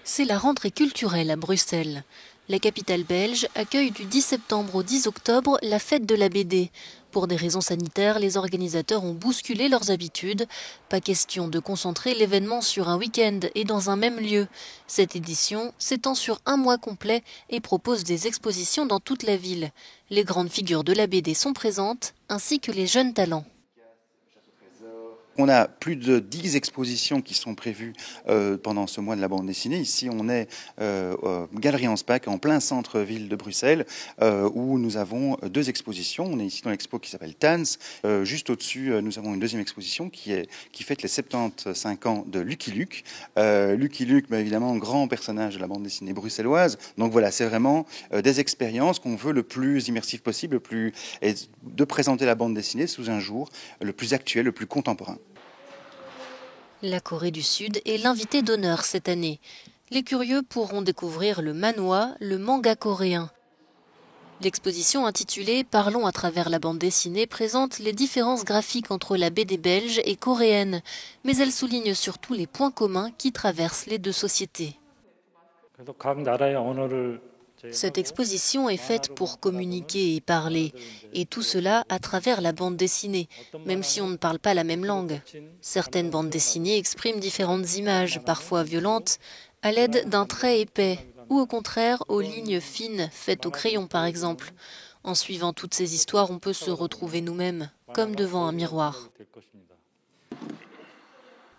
C'est la rentrée culturelle à Bruxelles. La capitale belge accueille du 10 septembre au 10 octobre la fête de la BD. Pour des raisons sanitaires, les organisateurs ont bousculé leurs habitudes. Pas question de concentrer l'événement sur un week-end et dans un même lieu. Cette édition s'étend sur un mois complet et propose des expositions dans toute la ville. Les grandes figures de la BD sont présentes, ainsi que les jeunes talents. On a plus de 10 expositions qui sont prévues pendant ce mois de la bande dessinée. Ici, on est Galerie Anspach, en plein centre-ville de Bruxelles, où nous avons 2 expositions. On est ici dans l'expo qui s'appelle Tans. Juste au-dessus, nous avons une deuxième exposition qui fête les 75 ans de Lucky Luke. Lucky Luke, évidemment, grand personnage de la bande dessinée bruxelloise. Donc voilà, c'est vraiment des expériences qu'on veut le plus immersif possible, et de présenter la bande dessinée sous un jour le plus actuel, le plus contemporain. La Corée du Sud est l'invité d'honneur cette année. Les curieux pourront découvrir le manhwa, le manga coréen. L'exposition intitulée « Parlons à travers la bande dessinée » présente les différences graphiques entre la BD belge et coréenne, mais elle souligne surtout les points communs qui traversent les deux sociétés. Cette exposition est faite pour communiquer et parler, et tout cela à travers la bande dessinée, même si on ne parle pas la même langue. Certaines bandes dessinées expriment différentes images, parfois violentes, à l'aide d'un trait épais, ou au contraire aux lignes fines faites au crayon par exemple. En suivant toutes ces histoires, on peut se retrouver nous-mêmes, comme devant un miroir.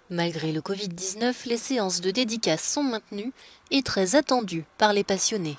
Malgré le Covid-19, les séances de dédicaces sont maintenues et très attendues par les passionnés.